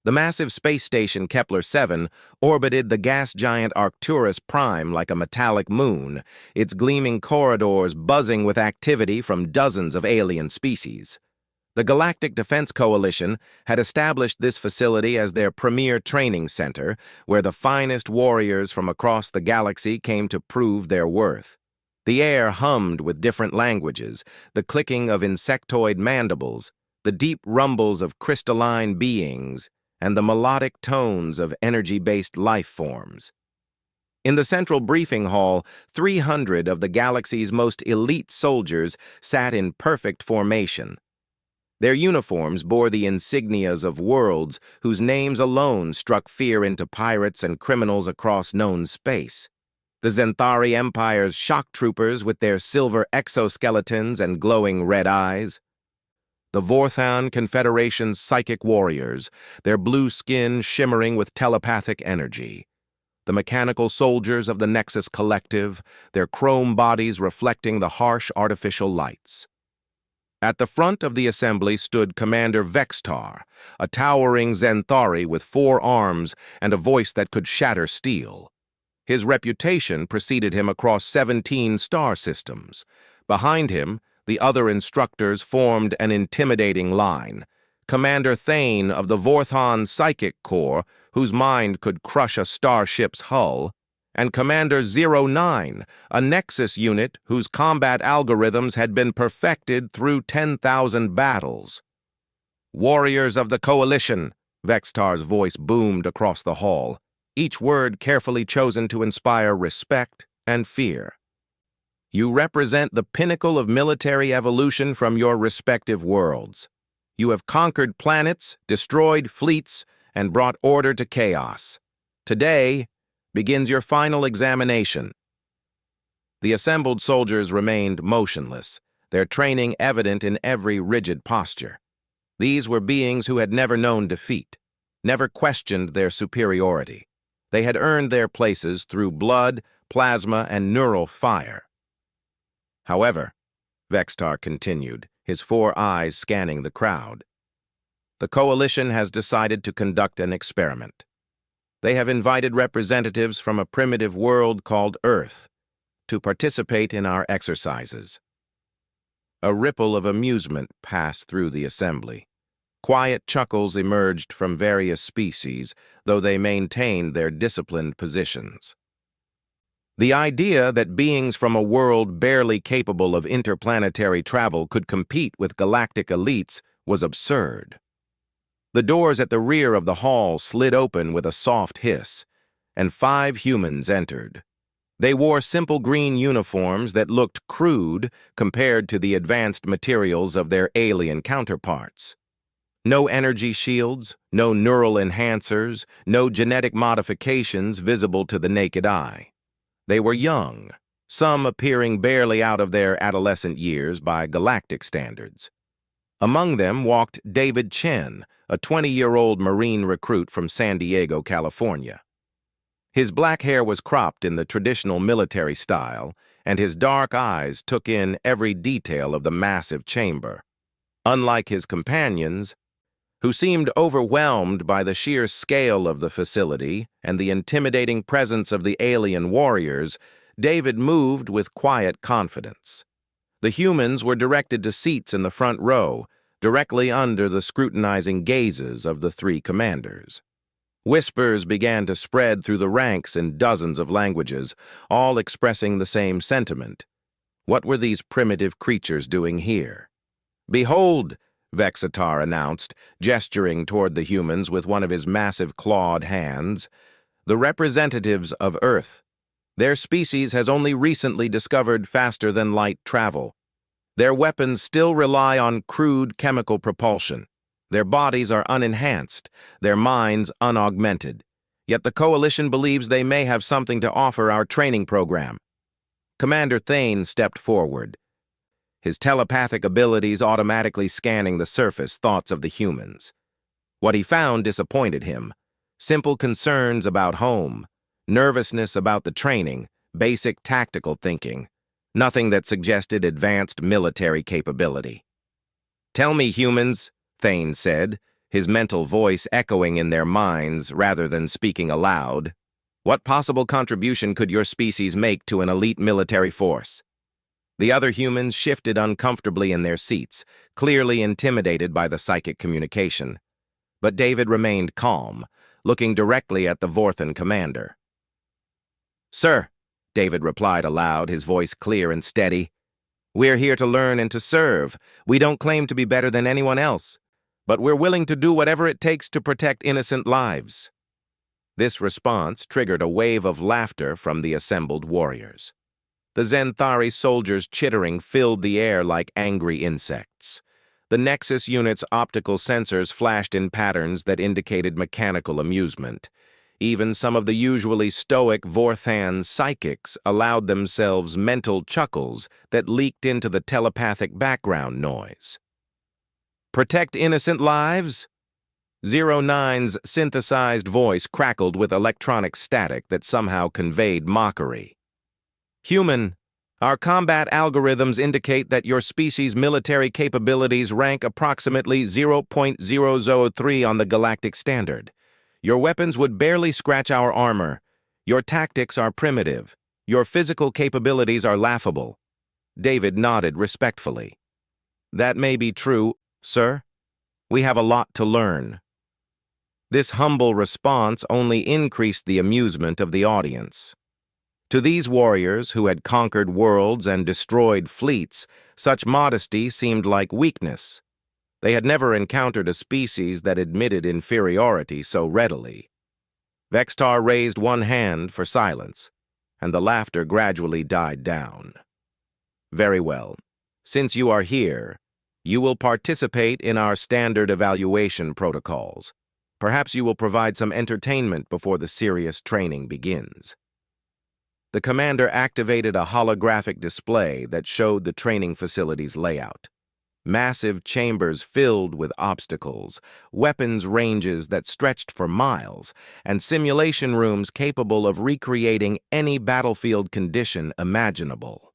The massive space station Kepler-7 orbited the gas giant Arcturus Prime like a metallic moon, its gleaming corridors buzzing with activity from dozens of alien species. The Galactic Defense Coalition had established this facility as their premier training center, where the finest warriors from across the galaxy came to prove their worth. The air hummed with different languages, the clicking of insectoid mandibles, the deep rumbles of crystalline beings, and the melodic tones of energy-based life forms. In the central briefing hall, 300 of the galaxy's most elite soldiers sat in perfect formation. Their uniforms bore the insignias of worlds whose names alone struck fear into pirates and criminals across known space. The Zenthari Empire's shock troopers with their silver exoskeletons and glowing red eyes. The Vorthan Confederation's psychic warriors, their blue skin shimmering with telepathic energy. The mechanical soldiers of the Nexus Collective, their chrome bodies reflecting the harsh artificial lights. At the front of the assembly stood Commander Vextar, a towering Zenthari with 4 arms and a voice that could shatter steel. His reputation preceded him across 17 star systems. Behind him, the other instructors formed an intimidating line. Commander Thane of the Vorthan Psychic Corps, whose mind could crush a starship's hull, and Commander 09, a Nexus unit whose combat algorithms had been perfected through 10,000 battles. "Warriors of the Coalition," Vextar's voice boomed across the hall, each word carefully chosen to inspire respect and fear. "You represent the pinnacle of military evolution from your respective worlds. You have conquered planets, destroyed fleets, and brought order to chaos. Today begins your final examination." The assembled soldiers remained motionless, their training evident in every rigid posture. These were beings who had never known defeat, never questioned their superiority. They had earned their places through blood, plasma, and neural fire. "However," Vextar continued, his 4 eyes scanning the crowd, "the Coalition has decided to conduct an experiment. They have invited representatives from a primitive world called Earth to participate in our exercises." A ripple of amusement passed through the assembly. Quiet chuckles emerged from various species, though they maintained their disciplined positions. The idea that beings from a world barely capable of interplanetary travel could compete with galactic elites was absurd. The doors at the rear of the hall slid open with a soft hiss, and 5 humans entered. They wore simple green uniforms that looked crude compared to the advanced materials of their alien counterparts. No energy shields, no neural enhancers, no genetic modifications visible to the naked eye. They were young, some appearing barely out of their adolescent years by galactic standards. Among them walked David Chen, a 20-year-old Marine recruit from San Diego, California. His black hair was cropped in the traditional military style, and his dark eyes took in every detail of the massive chamber. Unlike his companions, who seemed overwhelmed by the sheer scale of the facility and the intimidating presence of the alien warriors, David moved with quiet confidence. The humans were directed to seats in the front row, directly under the scrutinizing gazes of the 3 commanders. Whispers began to spread through the ranks in dozens of languages, all expressing the same sentiment. What were these primitive creatures doing here? "Behold," Vextar announced, gesturing toward the humans with one of his massive clawed hands, "the representatives of Earth. Their species has only recently discovered faster-than-light travel. Their weapons still rely on crude chemical propulsion. Their bodies are unenhanced, their minds unaugmented. Yet the Coalition believes they may have something to offer our training program." Commander Thane stepped forward, his telepathic abilities automatically scanning the surface thoughts of the humans. What he found disappointed him. Simple concerns about home, nervousness about the training, basic tactical thinking. Nothing that suggested advanced military capability. "Tell me, humans," Thane said, his mental voice echoing in their minds rather than speaking aloud. What possible contribution could your species make to an elite military force? The other humans shifted uncomfortably in their seats, clearly intimidated by the psychic communication. But David remained calm, looking directly at the Vorthan commander. "Sir," David replied aloud, his voice clear and steady, "we're here to learn and to serve. We don't claim to be better than anyone else, but we're willing to do whatever it takes to protect innocent lives." This response triggered a wave of laughter from the assembled warriors. The Zenthari soldiers' chittering filled the air like angry insects. The Nexus unit's optical sensors flashed in patterns that indicated mechanical amusement. Even some of the usually stoic Vorthan psychics allowed themselves mental chuckles that leaked into the telepathic background noise. "Protect innocent lives?" 09's synthesized voice crackled with electronic static that somehow conveyed mockery. "Human, our combat algorithms indicate that your species' military capabilities rank approximately 0.003 on the galactic standard. Your weapons would barely scratch our armor. Your tactics are primitive. Your physical capabilities are laughable." David nodded respectfully. "That may be true, sir. We have a lot to learn." This humble response only increased the amusement of the audience. To these warriors who had conquered worlds and destroyed fleets, such modesty seemed like weakness. They had never encountered a species that admitted inferiority so readily. Vextar raised one hand for silence, and the laughter gradually died down. "Very well. Since you are here, you will participate in our standard evaluation protocols. Perhaps you will provide some entertainment before the serious training begins." The commander activated a holographic display that showed the training facility's layout. Massive chambers filled with obstacles, weapons ranges that stretched for miles, and simulation rooms capable of recreating any battlefield condition imaginable.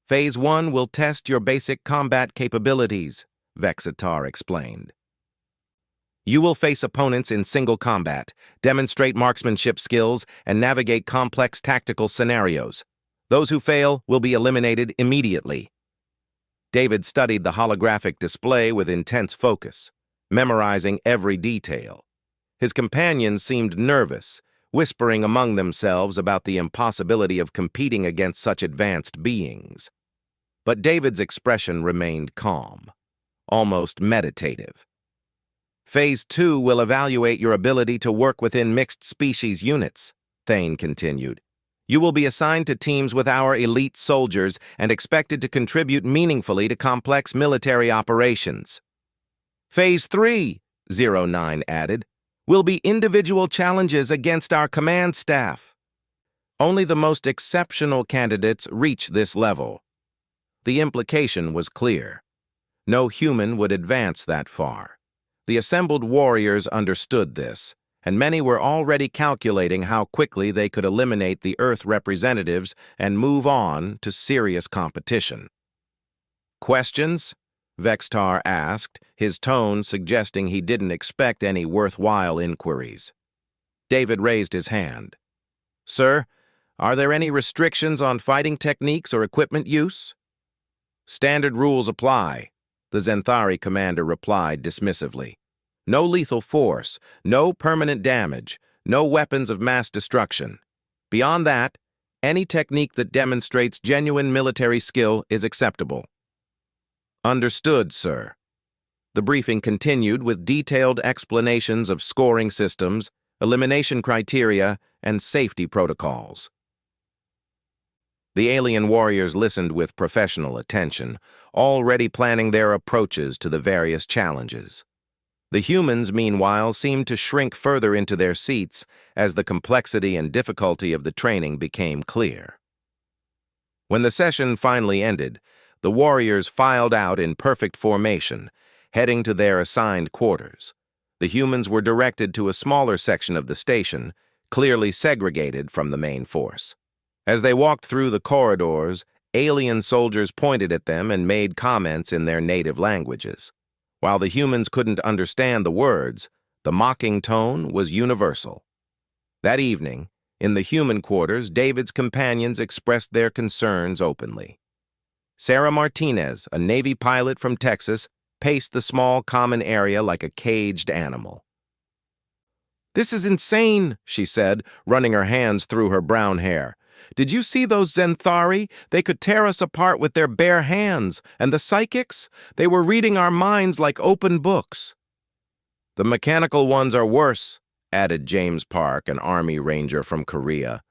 "Phase 1 will test your basic combat capabilities," Vexatar explained. "You will face opponents in single combat, demonstrate marksmanship skills, and navigate complex tactical scenarios. Those who fail will be eliminated immediately." David studied the holographic display with intense focus, memorizing every detail. His companions seemed nervous, whispering among themselves about the impossibility of competing against such advanced beings. But David's expression remained calm, almost meditative. "Phase 2 will evaluate your ability to work within mixed species units," Thane continued. "You will be assigned to teams with our elite soldiers and expected to contribute meaningfully to complex military operations." "Phase 3, 09 added, will be individual challenges against our command staff. Only the most exceptional candidates reach this level." The implication was clear. No human would advance that far. The assembled warriors understood this, and many were already calculating how quickly they could eliminate the Earth representatives and move on to serious competition. "Questions?" Vextar asked, his tone suggesting he didn't expect any worthwhile inquiries. David raised his hand. "Sir, are there any restrictions on fighting techniques or equipment use?" "Standard rules apply," the Zenthari commander replied dismissively. "No lethal force, no permanent damage, no weapons of mass destruction. Beyond that, any technique that demonstrates genuine military skill is acceptable." "Understood, sir." The briefing continued with detailed explanations of scoring systems, elimination criteria, and safety protocols. The alien warriors listened with professional attention, already planning their approaches to the various challenges. The humans, meanwhile, seemed to shrink further into their seats as the complexity and difficulty of the training became clear. When the session finally ended, the warriors filed out in perfect formation, heading to their assigned quarters. The humans were directed to a smaller section of the station, clearly segregated from the main force. As they walked through the corridors, alien soldiers pointed at them and made comments in their native languages. While the humans couldn't understand the words, the mocking tone was universal. That evening, in the human quarters, David's companions expressed their concerns openly. Sarah Martinez, a Navy pilot from Texas, paced the small common area like a caged animal. "This is insane," she said, running her hands through her brown hair. "Did you see those Zenthari? They could tear us apart with their bare hands. And the psychics? They were reading our minds like open books." "The mechanical ones are worse," added James Park, an Army Ranger from Korea.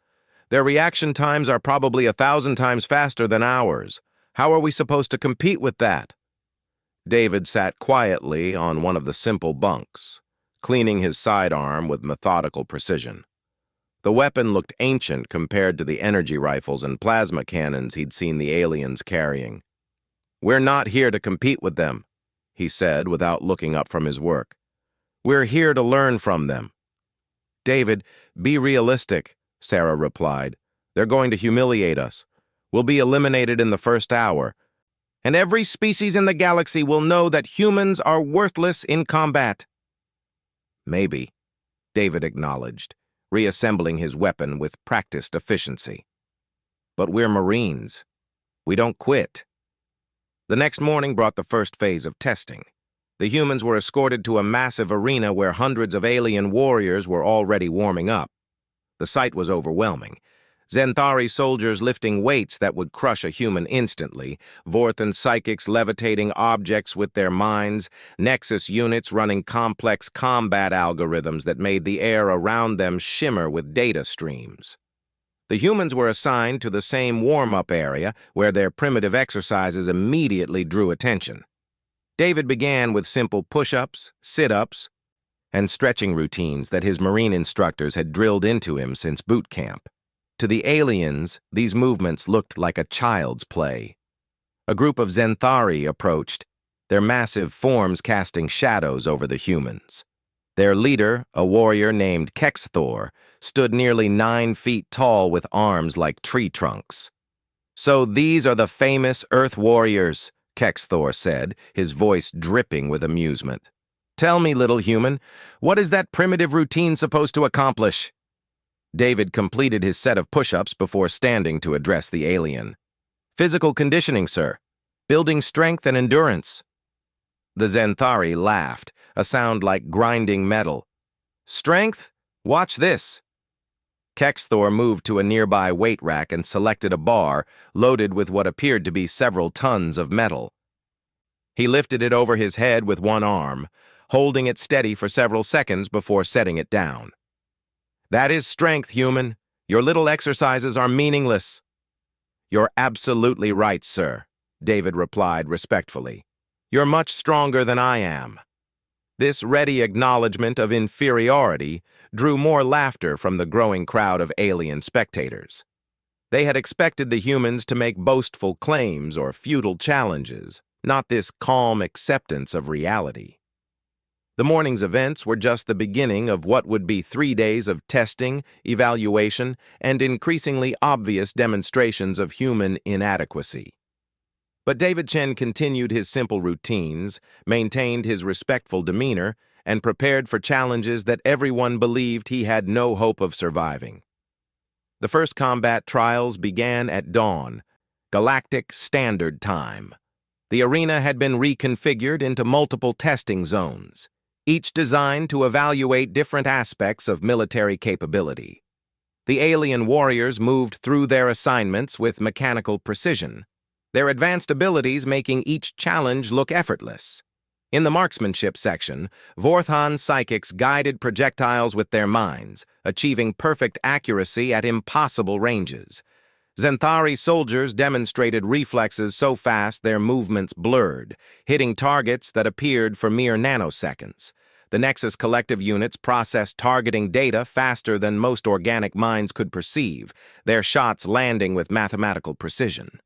"Their reaction times are probably 1,000 times faster than ours. How are we supposed to compete with that?" David sat quietly on one of the simple bunks, cleaning his sidearm with methodical precision. The weapon looked ancient compared to the energy rifles and plasma cannons he'd seen the aliens carrying. "We're not here to compete with them," he said without looking up from his work. "We're here to learn from them." "David, be realistic," Sarah replied. "They're going to humiliate us. We'll be eliminated in the first hour. And every species in the galaxy will know that humans are worthless in combat." "Maybe," David acknowledged, reassembling his weapon with practiced efficiency. "But we're Marines. We don't quit." The next morning brought the first phase of testing. The humans were escorted to a massive arena where hundreds of alien warriors were already warming up. The sight was overwhelming. Zenthari soldiers lifting weights that would crush a human instantly, Vorthan psychics levitating objects with their minds, Nexus units running complex combat algorithms that made the air around them shimmer with data streams. The humans were assigned to the same warm-up area where their primitive exercises immediately drew attention. David began with simple push-ups, sit-ups, and stretching routines that his Marine instructors had drilled into him since boot camp. To the aliens, these movements looked like a child's play. A group of Zenthari approached, their massive forms casting shadows over the humans. Their leader, a warrior named Kexthor, stood nearly 9 feet tall with arms like tree trunks. "So these are the famous Earth warriors," Kexthor said, his voice dripping with amusement. "Tell me, little human, what is that primitive routine supposed to accomplish?" David completed his set of push-ups before standing to address the alien. "Physical conditioning, sir. Building strength and endurance." The Zenthari laughed, a sound like grinding metal. "Strength? Watch this." Kexthor moved to a nearby weight rack and selected a bar loaded with what appeared to be several tons of metal. He lifted it over his head with one arm, holding it steady for several seconds before setting it down. "That is strength, human. Your little exercises are meaningless." "You're absolutely right, sir," David replied respectfully. "You're much stronger than I am." This ready acknowledgement of inferiority drew more laughter from the growing crowd of alien spectators. They had expected the humans to make boastful claims or futile challenges, not this calm acceptance of reality. The morning's events were just the beginning of what would be 3 days of testing, evaluation, and increasingly obvious demonstrations of human inadequacy. But David Chen continued his simple routines, maintained his respectful demeanor, and prepared for challenges that everyone believed he had no hope of surviving. The first combat trials began at dawn, Galactic Standard Time. The arena had been reconfigured into multiple testing zones, each designed to evaluate different aspects of military capability. The alien warriors moved through their assignments with mechanical precision, their advanced abilities making each challenge look effortless. In the marksmanship section, Vorthan psychics guided projectiles with their minds, achieving perfect accuracy at impossible ranges. Zenthari soldiers demonstrated reflexes so fast their movements blurred, hitting targets that appeared for mere nanoseconds. The Nexus collective units processed targeting data faster than most organic minds could perceive, their shots landing with mathematical precision.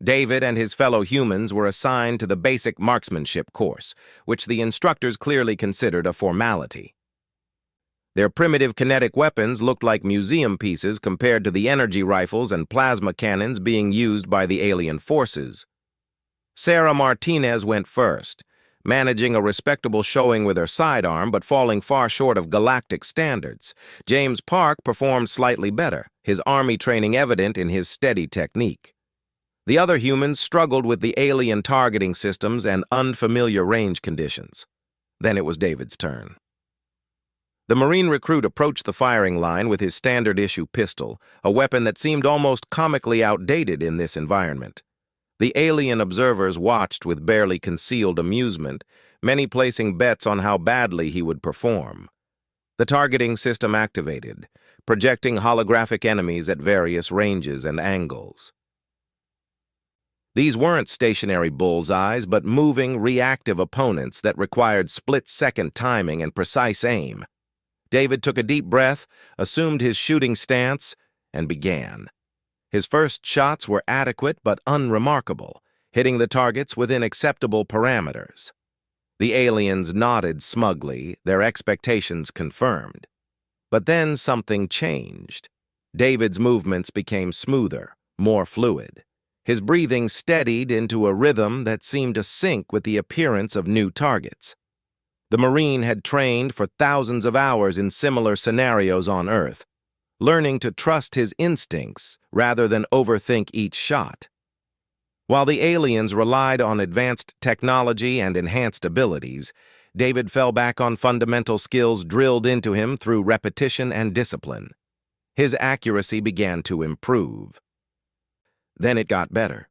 David and his fellow humans were assigned to the basic marksmanship course, which the instructors clearly considered a formality. Their primitive kinetic weapons looked like museum pieces compared to the energy rifles and plasma cannons being used by the alien forces. Sarah Martinez went first, managing a respectable showing with her sidearm but falling far short of galactic standards. James Park performed slightly better, his army training evident in his steady technique. The other humans struggled with the alien targeting systems and unfamiliar range conditions. Then it was David's turn. The Marine recruit approached the firing line with his standard-issue pistol, a weapon that seemed almost comically outdated in this environment. The alien observers watched with barely concealed amusement, many placing bets on how badly he would perform. The targeting system activated, projecting holographic enemies at various ranges and angles. These weren't stationary bullseyes, but moving, reactive opponents that required split-second timing and precise aim. David took a deep breath, assumed his shooting stance, and began. His first shots were adequate but unremarkable, hitting the targets within acceptable parameters. The aliens nodded smugly, their expectations confirmed. But then something changed. David's movements became smoother, more fluid. His breathing steadied into a rhythm that seemed to sync with the appearance of new targets. The Marine had trained for thousands of hours in similar scenarios on Earth, learning to trust his instincts rather than overthink each shot. While the aliens relied on advanced technology and enhanced abilities, David fell back on fundamental skills drilled into him through repetition and discipline. His accuracy began to improve. Then it got better.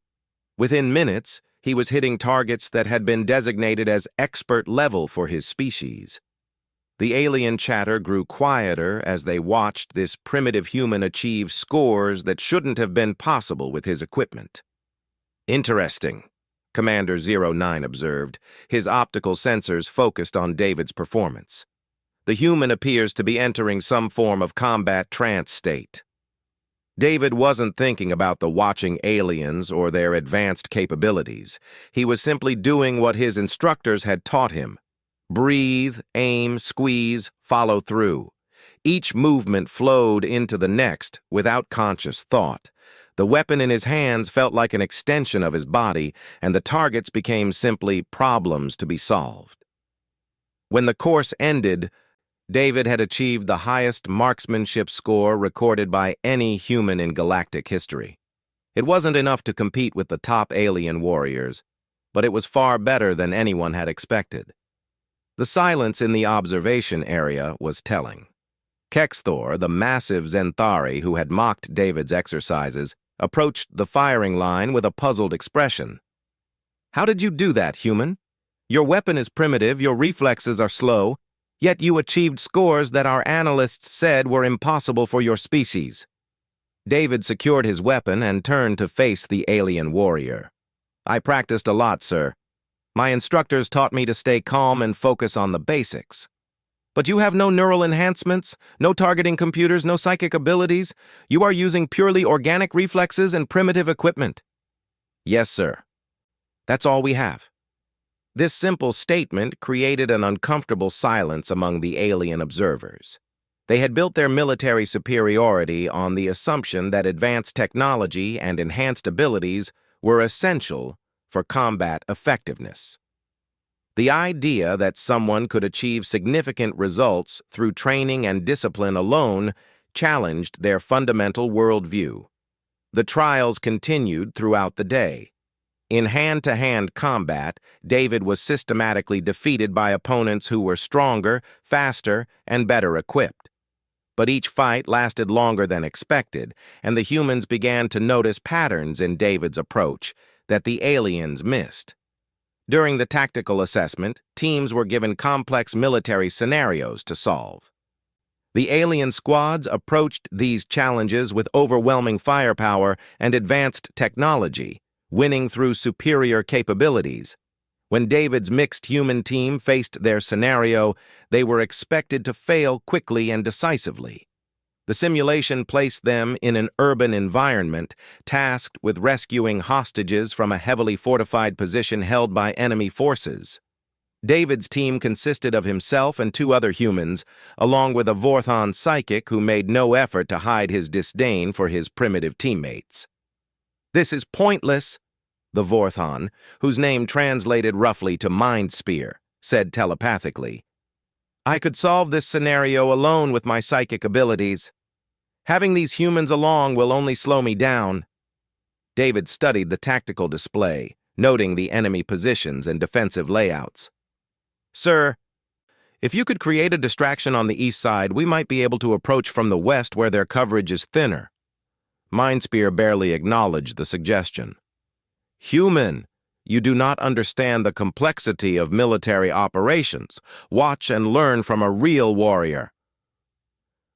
Within minutes, he was hitting targets that had been designated as expert level for his species. The alien chatter grew quieter as they watched this primitive human achieve scores that shouldn't have been possible with his equipment. "Interesting," Commander 09 observed, his optical sensors focused on David's performance. "The human appears to be entering some form of combat trance state." David wasn't thinking about the watching aliens or their advanced capabilities. He was simply doing what his instructors had taught him. Breathe, aim, squeeze, follow through. Each movement flowed into the next without conscious thought. The weapon in his hands felt like an extension of his body, and the targets became simply problems to be solved. When the course ended, David had achieved the highest marksmanship score recorded by any human in galactic history. It wasn't enough to compete with the top alien warriors, but it was far better than anyone had expected. The silence in the observation area was telling. Kexthor, the massive Zenthari who had mocked David's exercises, approached the firing line with a puzzled expression. "How did you do that, human? Your weapon is primitive, your reflexes are slow, yet you achieved scores that our analysts said were impossible for your species." David secured his weapon and turned to face the alien warrior. "I practiced a lot, sir. My instructors taught me to stay calm and focus on the basics. But you have no neural enhancements, no targeting computers, no psychic abilities. You are using purely organic reflexes and primitive equipment." "Yes, sir. That's all we have." This simple statement created an uncomfortable silence among the alien observers. They had built their military superiority on the assumption that advanced technology and enhanced abilities were essential for combat effectiveness. The idea that someone could achieve significant results through training and discipline alone challenged their fundamental worldview. The trials continued throughout the day. In hand-to-hand combat, David was systematically defeated by opponents who were stronger, faster, and better equipped. But each fight lasted longer than expected, and the humans began to notice patterns in David's approach that the aliens missed. During the tactical assessment, teams were given complex military scenarios to solve. The alien squads approached these challenges with overwhelming firepower and advanced technology, winning through superior capabilities. When David's mixed human team faced their scenario, they were expected to fail quickly and decisively. The simulation placed them in an urban environment, tasked with rescuing hostages from a heavily fortified position held by enemy forces. David's team consisted of himself and 2 other humans, along with a Vorthon psychic who made no effort to hide his disdain for his primitive teammates. "This is pointless," The Vorthon, whose name translated roughly to Mind Spear, said telepathically. I could solve this scenario alone with my psychic abilities. Having these humans along will only slow me down. David studied the tactical display, noting the enemy positions and defensive layouts. Sir, if you could create a distraction on the east side, we might be able to approach from the west where their coverage is thinner. Mindspear barely acknowledged the suggestion. Human, you do not understand the complexity of military operations. Watch and learn from a real warrior.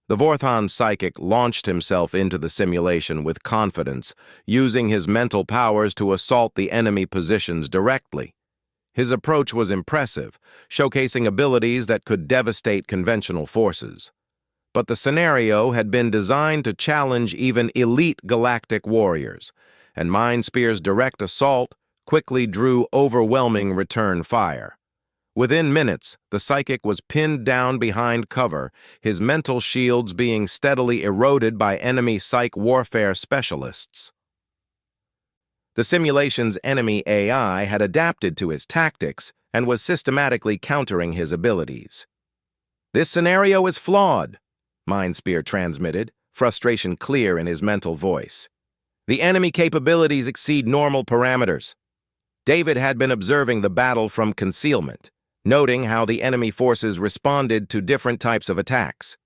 The Vorthon psychic launched himself into the simulation with confidence, using his mental powers to assault the enemy positions directly. His approach was impressive, showcasing abilities that could devastate conventional forces. But the scenario had been designed to challenge even elite galactic warriors, and Mindspear's direct assault quickly drew overwhelming return fire. Within minutes, the psychic was pinned down behind cover, his mental shields being steadily eroded by enemy psych warfare specialists. The simulation's enemy AI had adapted to his tactics and was systematically countering his abilities. This scenario is flawed, Mindspear transmitted, frustration clear in his mental voice. The enemy capabilities exceed normal parameters. David had been observing the battle from concealment, noting how the enemy forces responded to different types of attacks.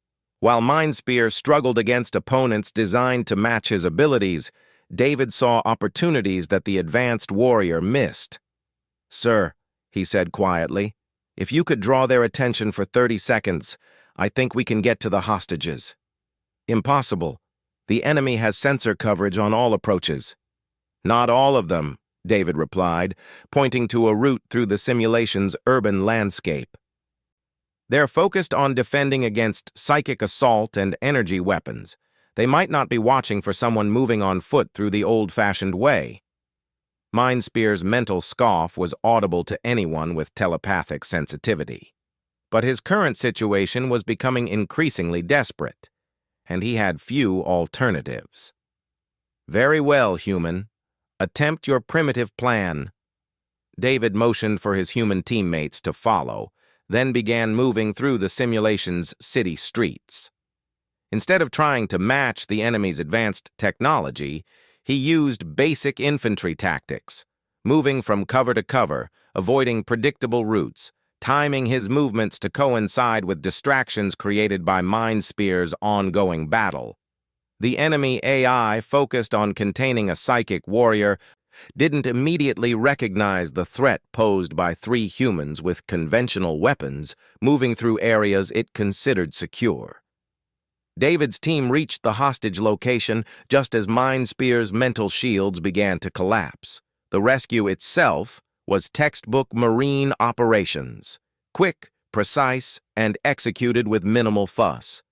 While Mindspear struggled against opponents designed to match his abilities, David saw opportunities that the advanced warrior missed. Sir, he said quietly, if you could draw their attention for 30 seconds, I think we can get to the hostages. Impossible. The enemy has sensor coverage on all approaches. Not all of them, David replied, pointing to a route through the simulation's urban landscape. They're focused on defending against psychic assault and energy weapons. They might not be watching for someone moving on foot through the old-fashioned way. Mindspear's mental scoff was audible to anyone with telepathic sensitivity. But his current situation was becoming increasingly desperate, and he had few alternatives. Very well, human. Attempt your primitive plan. David motioned for his human teammates to follow, then began moving through the simulation's city streets. Instead of trying to match the enemy's advanced technology, he used basic infantry tactics, moving from cover to cover, avoiding predictable routes, timing his movements to coincide with distractions created by Mindspear's ongoing battle. The enemy AI, focused on containing a psychic warrior, didn't immediately recognize the threat posed by 3 humans with conventional weapons moving through areas it considered secure. David's team reached the hostage location just as Mindspear's mental shields began to collapse. The rescue itself was textbook marine operations, quick, precise, and executed with minimal fuss.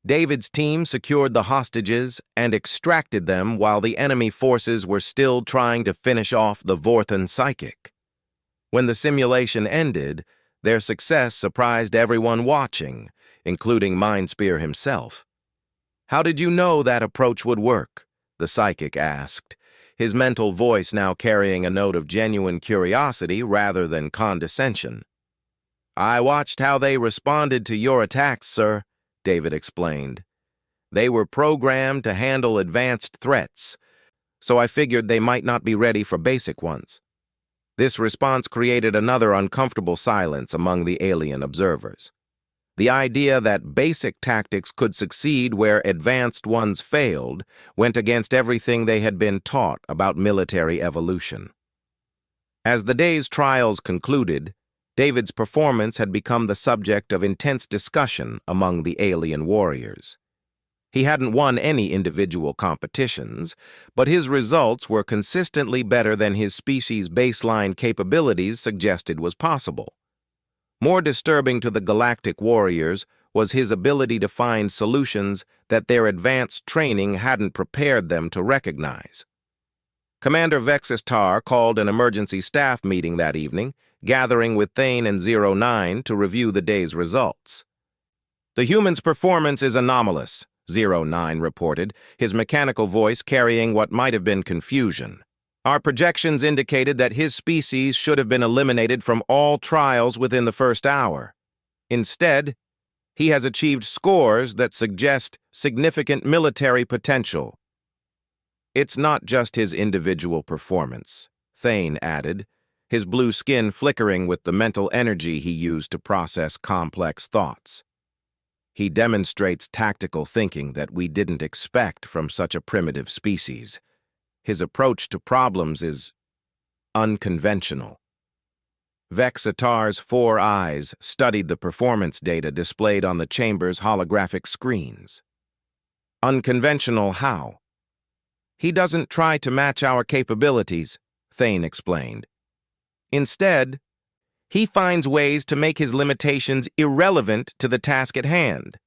David's team secured the hostages and extracted them while the enemy forces were still trying to finish off the Vorthon psychic. When the simulation ended, their success surprised everyone watching, including Mindspear himself. How did you know that approach would work? The psychic asked, his mental voice now carrying a note of genuine curiosity rather than condescension. I watched how they responded to your attacks, sir, David explained. They were programmed to handle advanced threats, so I figured they might not be ready for basic ones. This response created another uncomfortable silence among the alien observers. The idea that basic tactics could succeed where advanced ones failed went against everything they had been taught about military evolution. As the day's trials concluded, David's performance had become the subject of intense discussion among the alien warriors. He hadn't won any individual competitions, but his results were consistently better than his species' baseline capabilities suggested was possible. More disturbing to the galactic warriors was his ability to find solutions that their advanced training hadn't prepared them to recognize. Commander Vexistar called an emergency staff meeting that evening, gathering with Thane and 09 to review the day's results. The human's performance is anomalous, 09 reported, his mechanical voice carrying what might have been confusion. Our projections indicated that his species should have been eliminated from all trials within the first hour. Instead, he has achieved scores that suggest significant military potential. It's not just his individual performance, Thane added, his blue skin flickering with the mental energy he used to process complex thoughts. He demonstrates tactical thinking that we didn't expect from such a primitive species. His approach to problems is unconventional. Vexatar's 4 eyes studied the performance data displayed on the chamber's holographic screens. Unconventional how? He doesn't try to match our capabilities, Thane explained. Instead, he finds ways to make his limitations irrelevant to the task at hand.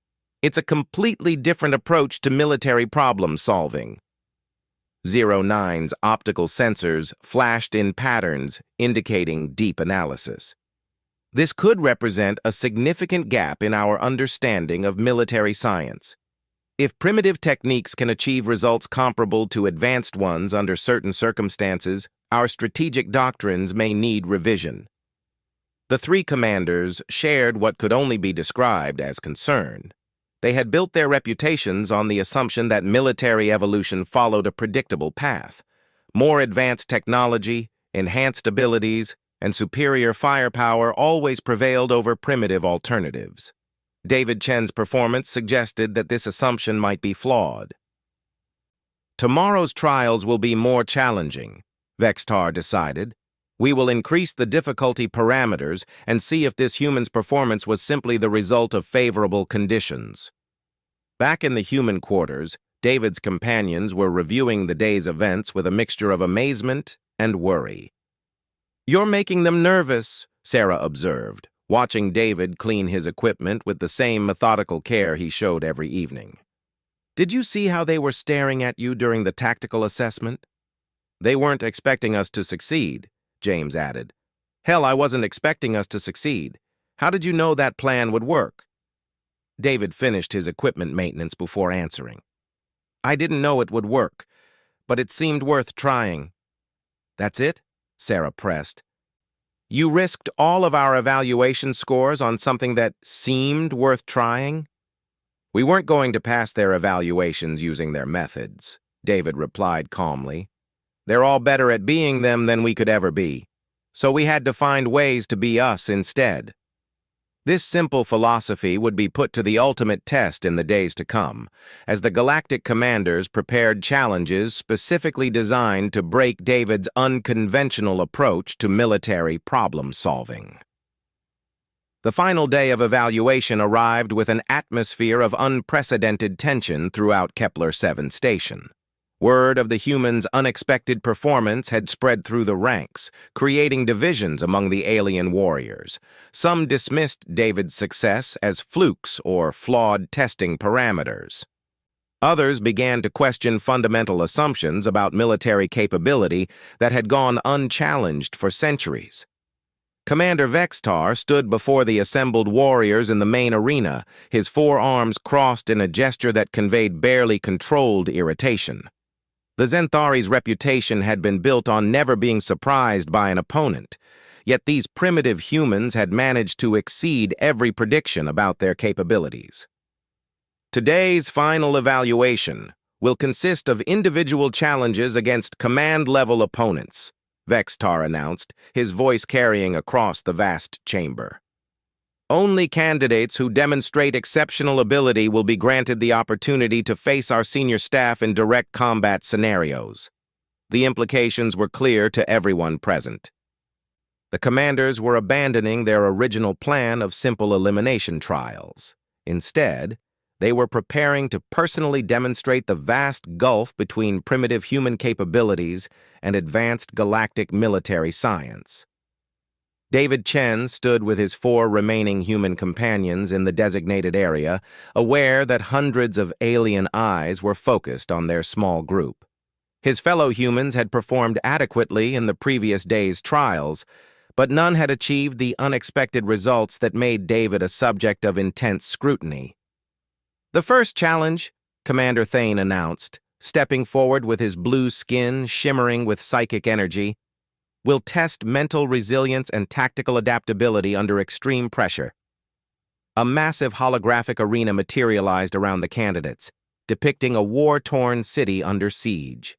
It's a completely different approach to military problem solving. 09's optical sensors flashed in patterns indicating deep analysis. This could represent a significant gap in our understanding of military science. If primitive techniques can achieve results comparable to advanced ones under certain circumstances, our strategic doctrines may need revision. The 3 commanders shared what could only be described as concern. They had built their reputations on the assumption that military evolution followed a predictable path. More advanced technology, enhanced abilities, and superior firepower always prevailed over primitive alternatives. David Chen's performance suggested that this assumption might be flawed. Tomorrow's trials will be more challenging, Vextar decided. We will increase the difficulty parameters and see if this human's performance was simply the result of favorable conditions. Back in the human quarters, David's companions were reviewing the day's events with a mixture of amazement and worry. "You're making them nervous," Sarah observed, watching David clean his equipment with the same methodical care he showed every evening. "Did you see how they were staring at you during the tactical assessment?" "They weren't expecting us to succeed," James added. "Hell, I wasn't expecting us to succeed. How did you know that plan would work?" David finished his equipment maintenance before answering. "I didn't know it would work, but it seemed worth trying." "That's it?" Sarah pressed. "You risked all of our evaluation scores on something that seemed worth trying?" "We weren't going to pass their evaluations using their methods," David replied calmly. "They're all better at being them than we could ever be. So we had to find ways to be us instead." This simple philosophy would be put to the ultimate test in the days to come, as the Galactic commanders prepared challenges specifically designed to break David's unconventional approach to military problem-solving. The final day of evaluation arrived with an atmosphere of unprecedented tension throughout Kepler-7 station. Word of the humans' unexpected performance had spread through the ranks, creating divisions among the alien warriors. Some dismissed David's success as flukes or flawed testing parameters. Others began to question fundamental assumptions about military capability that had gone unchallenged for centuries. Commander Vextar stood before the assembled warriors in the main arena, his 4 arms crossed in a gesture that conveyed barely controlled irritation. The Zenthari's reputation had been built on never being surprised by an opponent, yet these primitive humans had managed to exceed every prediction about their capabilities. Today's final evaluation will consist of individual challenges against command-level opponents, Vextar announced, his voice carrying across the vast chamber. Only candidates who demonstrate exceptional ability will be granted the opportunity to face our senior staff in direct combat scenarios. The implications were clear to everyone present. The commanders were abandoning their original plan of simple elimination trials. Instead, they were preparing to personally demonstrate the vast gulf between primitive human capabilities and advanced galactic military science. David Chen stood with his 4 remaining human companions in the designated area, aware that hundreds of alien eyes were focused on their small group. His fellow humans had performed adequately in the previous day's trials, but none had achieved the unexpected results that made David a subject of intense scrutiny. "The first challenge," Commander Thane announced, stepping forward with his blue skin shimmering with psychic energy, will test mental resilience and tactical adaptability under extreme pressure. A massive holographic arena materialized around the candidates, depicting a war-torn city under siege.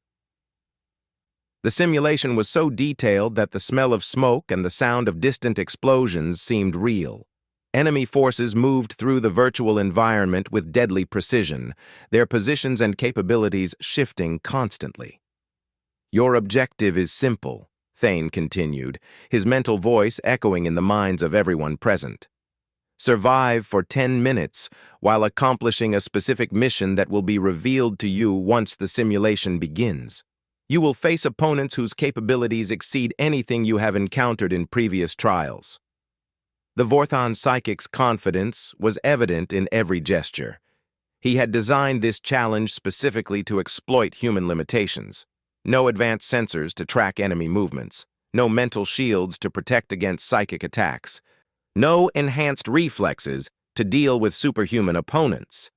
The simulation was so detailed that the smell of smoke and the sound of distant explosions seemed real. Enemy forces moved through the virtual environment with deadly precision, their positions and capabilities shifting constantly. "Your objective is simple," Thane continued, his mental voice echoing in the minds of everyone present. "Survive for 10 minutes while accomplishing a specific mission that will be revealed to you once the simulation begins. You will face opponents whose capabilities exceed anything you have encountered in previous trials." The Vorthon psychic's confidence was evident in every gesture. He had designed this challenge specifically to exploit human limitations. No advanced sensors to track enemy movements, no mental shields to protect against psychic attacks, no enhanced reflexes to deal with superhuman opponents.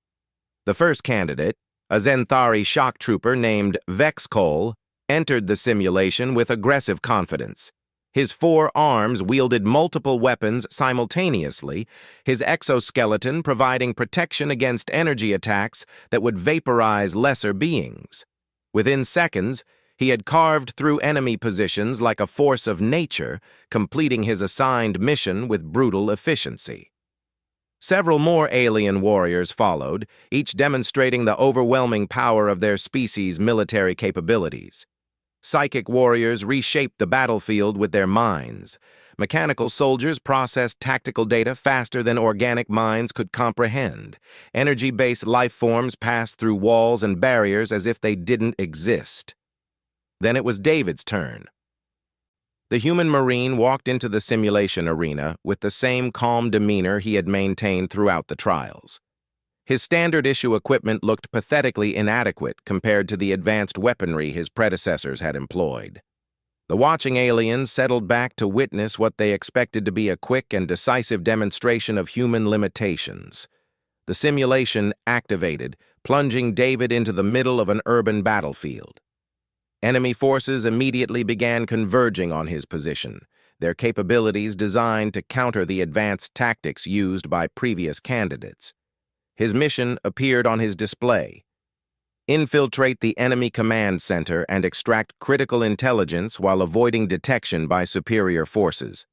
The first candidate, a Zenthari shock trooper named Vexcol, entered the simulation with aggressive confidence. His 4 arms wielded multiple weapons simultaneously, his exoskeleton providing protection against energy attacks that would vaporize lesser beings. Within seconds, he had carved through enemy positions like a force of nature, completing his assigned mission with brutal efficiency. Several more alien warriors followed, each demonstrating the overwhelming power of their species' military capabilities. Psychic warriors reshaped the battlefield with their minds. Mechanical soldiers processed tactical data faster than organic minds could comprehend. Energy-based life forms passed through walls and barriers as if they didn't exist. Then it was David's turn. The human Marine walked into the simulation arena with the same calm demeanor he had maintained throughout the trials. His standard-issue equipment looked pathetically inadequate compared to the advanced weaponry his predecessors had employed. The watching aliens settled back to witness what they expected to be a quick and decisive demonstration of human limitations. The simulation activated, plunging David into the middle of an urban battlefield. Enemy forces immediately began converging on his position, their capabilities designed to counter the advanced tactics used by previous candidates. His mission appeared on his display: infiltrate the enemy command center and extract critical intelligence while avoiding detection by superior forces.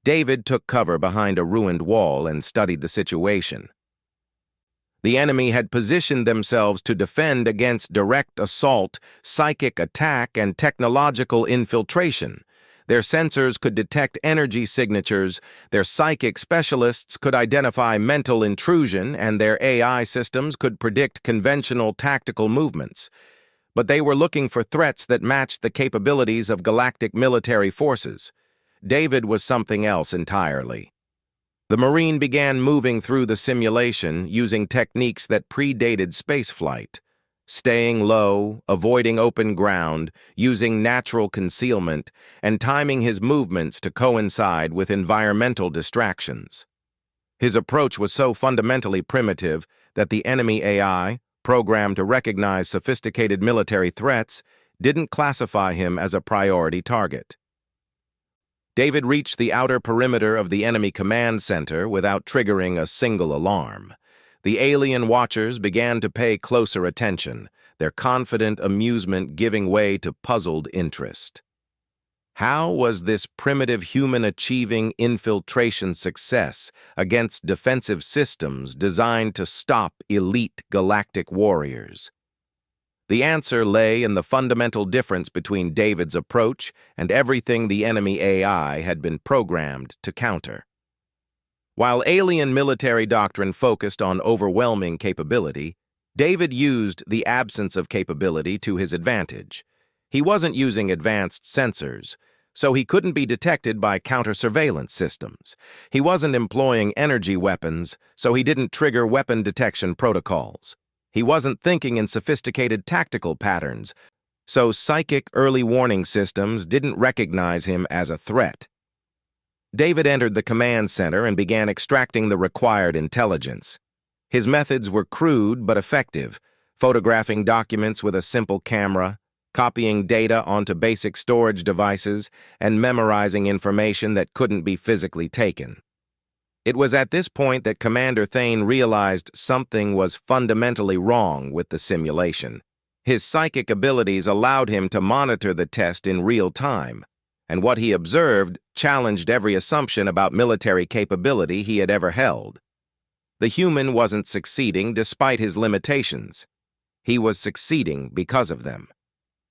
David took cover behind a ruined wall and studied the situation. The enemy had positioned themselves to defend against direct assault, psychic attack, and technological infiltration. Their sensors could detect energy signatures, their psychic specialists could identify mental intrusion, and their AI systems could predict conventional tactical movements. But they were looking for threats that matched the capabilities of galactic military forces. David was something else entirely. The Marine began moving through the simulation using techniques that predated spaceflight. Staying low, avoiding open ground, using natural concealment, and timing his movements to coincide with environmental distractions. His approach was so fundamentally primitive that the enemy AI, programmed to recognize sophisticated military threats, didn't classify him as a priority target. David reached the outer perimeter of the enemy command center without triggering a single alarm. The alien watchers began to pay closer attention, their confident amusement giving way to puzzled interest. How was this primitive human achieving infiltration success against defensive systems designed to stop elite galactic warriors? The answer lay in the fundamental difference between David's approach and everything the enemy AI had been programmed to counter. While alien military doctrine focused on overwhelming capability, David used the absence of capability to his advantage. He wasn't using advanced sensors, so he couldn't be detected by counter-surveillance systems. He wasn't employing energy weapons, so he didn't trigger weapon detection protocols. He wasn't thinking in sophisticated tactical patterns, so psychic early warning systems didn't recognize him as a threat. David entered the command center and began extracting the required intelligence. His methods were crude but effective, photographing documents with a simple camera, copying data onto basic storage devices, and memorizing information that couldn't be physically taken. It was at this point that Commander Thane realized something was fundamentally wrong with the simulation. His psychic abilities allowed him to monitor the test in real time, and what he observed challenged every assumption about military capability he had ever held. The human wasn't succeeding despite his limitations. He was succeeding because of them.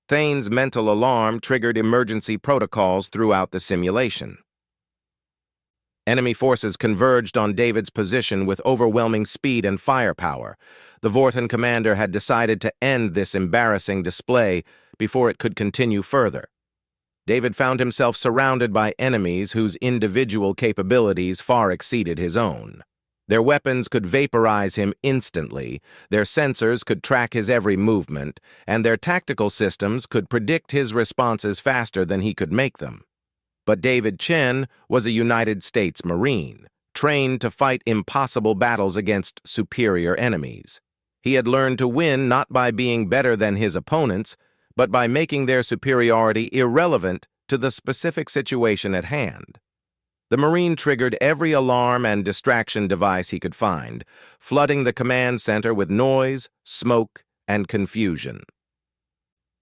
Thane's mental alarm triggered emergency protocols throughout the simulation. Enemy forces converged on David's position with overwhelming speed and firepower. The Vorten commander had decided to end this embarrassing display before it could continue further. David found himself surrounded by enemies whose individual capabilities far exceeded his own. Their weapons could vaporize him instantly, their sensors could track his every movement, and their tactical systems could predict his responses faster than he could make them. But David Chen was a United States Marine, trained to fight impossible battles against superior enemies. He had learned to win not by being better than his opponents, but by making their superiority irrelevant to the specific situation at hand. The Marine triggered every alarm and distraction device he could find, flooding the command center with noise, smoke, and confusion.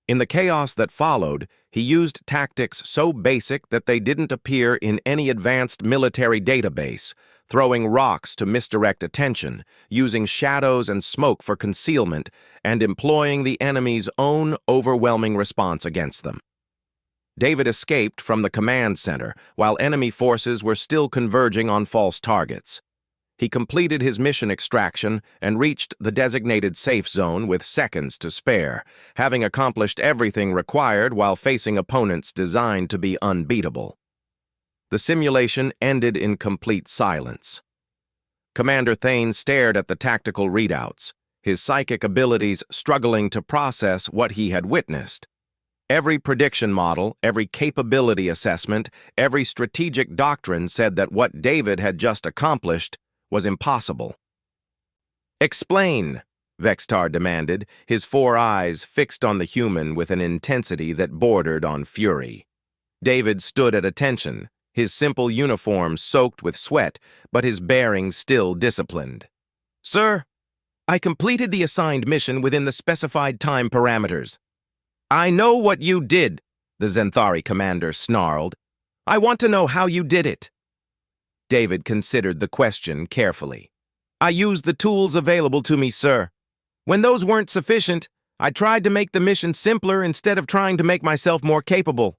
In the chaos that followed, he used tactics so basic that they didn't appear in any advanced military database, throwing rocks to misdirect attention, using shadows and smoke for concealment, and employing the enemy's own overwhelming response against them. David escaped from the command center while enemy forces were still converging on false targets. He completed his mission extraction and reached the designated safe zone with seconds to spare, having accomplished everything required while facing opponents designed to be unbeatable. The simulation ended in complete silence. Commander Thane stared at the tactical readouts, his psychic abilities struggling to process what he had witnessed. Every prediction model, every capability assessment, every strategic doctrine said that what David had just accomplished was impossible. "Explain," Vextar demanded, his 4 eyes fixed on the human with an intensity that bordered on fury. David stood at attention, his simple uniform soaked with sweat, but his bearing still disciplined. "Sir, I completed the assigned mission within the specified time parameters." "I know what you did," the Zenthari commander snarled. "I want to know how you did it." David considered the question carefully. "I used the tools available to me, sir. When those weren't sufficient, I tried to make the mission simpler instead of trying to make myself more capable."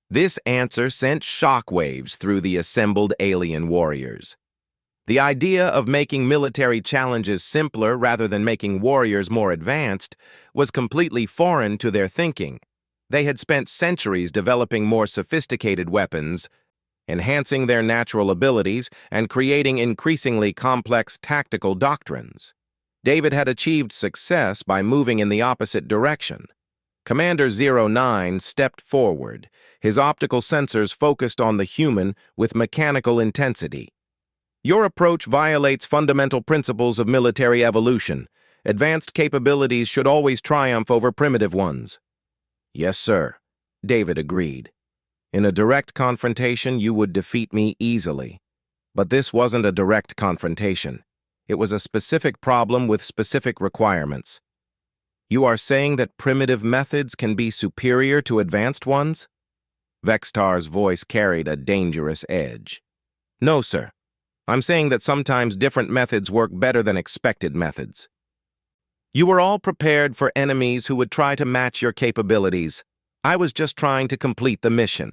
This answer sent shockwaves through the assembled alien warriors. The idea of making military challenges simpler rather than making warriors more advanced was completely foreign to their thinking. They had spent centuries developing more sophisticated weapons, enhancing their natural abilities, and creating increasingly complex tactical doctrines. David had achieved success by moving in the opposite direction. Commander 09 stepped forward, his optical sensors focused on the human with mechanical intensity. "Your approach violates fundamental principles of military evolution. Advanced capabilities should always triumph over primitive ones." "Yes, sir," David agreed. "In a direct confrontation, you would defeat me easily. But this wasn't a direct confrontation. It was a specific problem with specific requirements." "You are saying that primitive methods can be superior to advanced ones?" Vextar's voice carried a dangerous edge. "No, sir. I'm saying that sometimes different methods work better than expected methods. You were all prepared for enemies who would try to match your capabilities. I was just trying to complete the mission."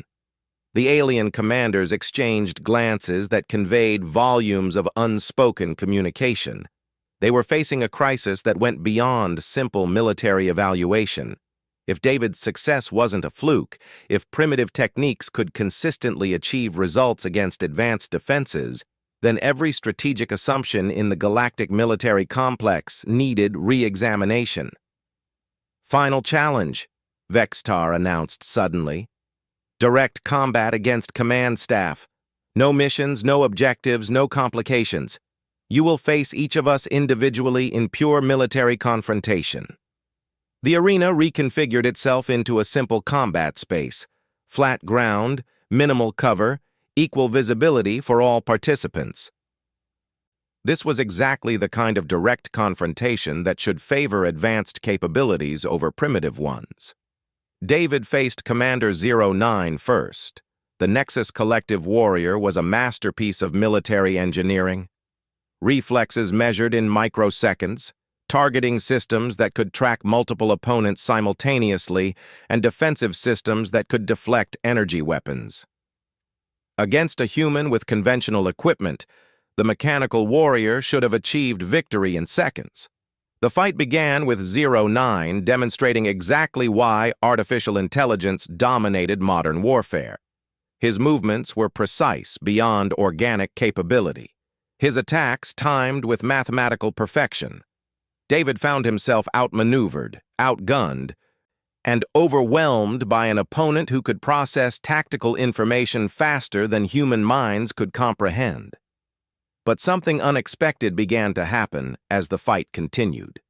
The alien commanders exchanged glances that conveyed volumes of unspoken communication. They were facing a crisis that went beyond simple military evaluation. If David's success wasn't a fluke, if primitive techniques could consistently achieve results against advanced defenses, then every strategic assumption in the galactic military complex needed re-examination. "Final challenge," Vextar announced suddenly. "Direct combat against command staff. No missions, no objectives, no complications. You will face each of us individually in pure military confrontation. The arena reconfigured itself into a simple combat space, flat ground, minimal cover, equal visibility for all participants. This was exactly the kind of direct confrontation that should favor advanced capabilities over primitive ones. David faced Commander 09 first. The Nexus Collective Warrior was a masterpiece of military engineering. Reflexes measured in microseconds, targeting systems that could track multiple opponents simultaneously, and defensive systems that could deflect energy weapons. Against a human with conventional equipment, the mechanical warrior should have achieved victory in seconds. The fight began with 09 demonstrating exactly why artificial intelligence dominated modern warfare. His movements were precise beyond organic capability. His attacks timed with mathematical perfection. David found himself outmaneuvered, outgunned, and overwhelmed by an opponent who could process tactical information faster than human minds could comprehend. But something unexpected began to happen as the fight continued.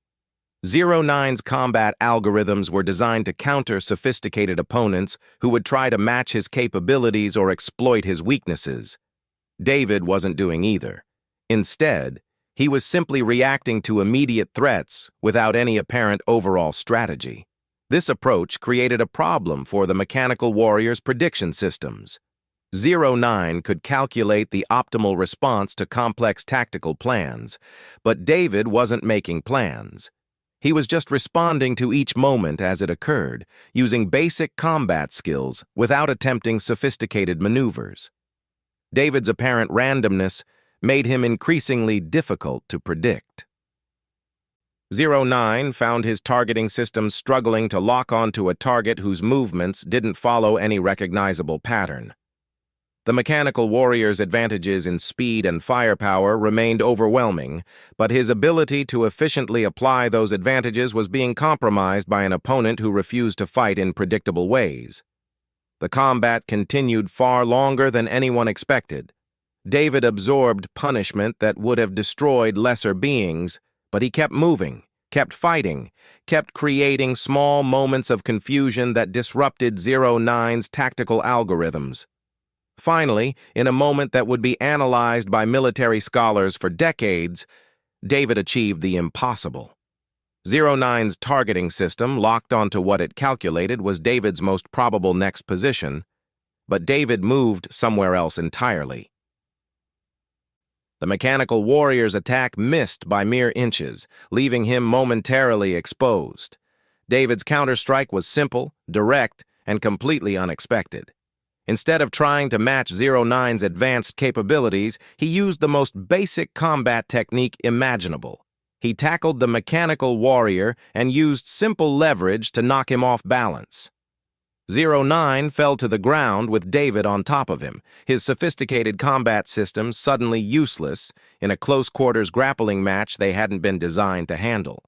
09's combat algorithms were designed to counter sophisticated opponents who would try to match his capabilities or exploit his weaknesses. David wasn't doing either. Instead, he was simply reacting to immediate threats without any apparent overall strategy. This approach created a problem for the mechanical warrior's prediction systems. 09 could calculate the optimal response to complex tactical plans, but David wasn't making plans. He was just responding to each moment as it occurred, using basic combat skills without attempting sophisticated maneuvers. David's apparent randomness made him increasingly difficult to predict. 09 found his targeting system struggling to lock onto a target whose movements didn't follow any recognizable pattern. The mechanical warrior's advantages in speed and firepower remained overwhelming, but his ability to efficiently apply those advantages was being compromised by an opponent who refused to fight in predictable ways. The combat continued far longer than anyone expected. David absorbed punishment that would have destroyed lesser beings, but he kept moving, kept fighting, kept creating small moments of confusion that disrupted 09's tactical algorithms. Finally, in a moment that would be analyzed by military scholars for decades, David achieved the impossible. 09's targeting system locked onto what it calculated was David's most probable next position, but David moved somewhere else entirely. The mechanical warrior's attack missed by mere inches, leaving him momentarily exposed. David's counterstrike was simple, direct, and completely unexpected. Instead of trying to match 09's advanced capabilities, he used the most basic combat technique imaginable. He tackled the mechanical warrior and used simple leverage to knock him off balance. 09 fell to the ground with David on top of him, his sophisticated combat system suddenly useless in a close-quarters grappling match they hadn't been designed to handle.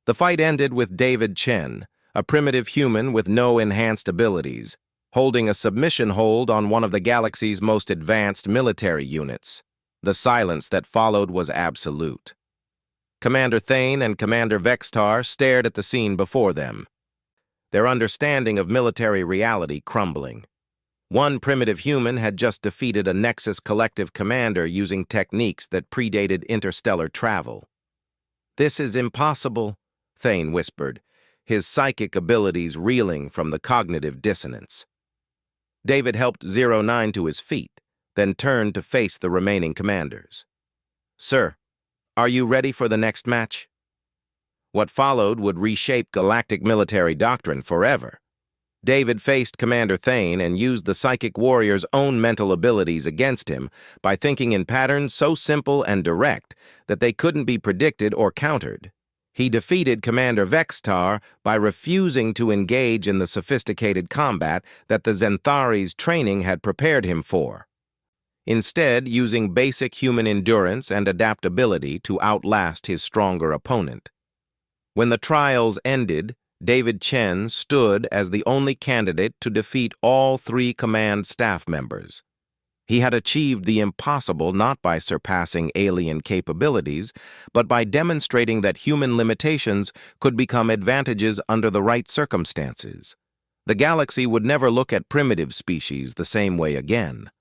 The fight ended with David Chen, a primitive human with no enhanced abilities, holding a submission hold on one of the galaxy's most advanced military units. The silence that followed was absolute. Commander Thane and Commander Vextar stared at the scene before them, their understanding of military reality crumbling. One primitive human had just defeated a Nexus collective commander using techniques that predated interstellar travel. "This is impossible," Thane whispered, his psychic abilities reeling from the cognitive dissonance. David helped 09 to his feet, then turned to face the remaining commanders. "Sir, are you ready for the next match?" What followed would reshape galactic military doctrine forever. David faced Commander Thane and used the psychic warrior's own mental abilities against him by thinking in patterns so simple and direct that they couldn't be predicted or countered. He defeated Commander Vextar by refusing to engage in the sophisticated combat that the Zenthari's training had prepared him for, instead using basic human endurance and adaptability to outlast his stronger opponent. When the trials ended, David Chen stood as the only candidate to defeat all three command staff members. He had achieved the impossible not by surpassing alien capabilities, but by demonstrating that human limitations could become advantages under the right circumstances. The galaxy would never look at primitive species the same way again.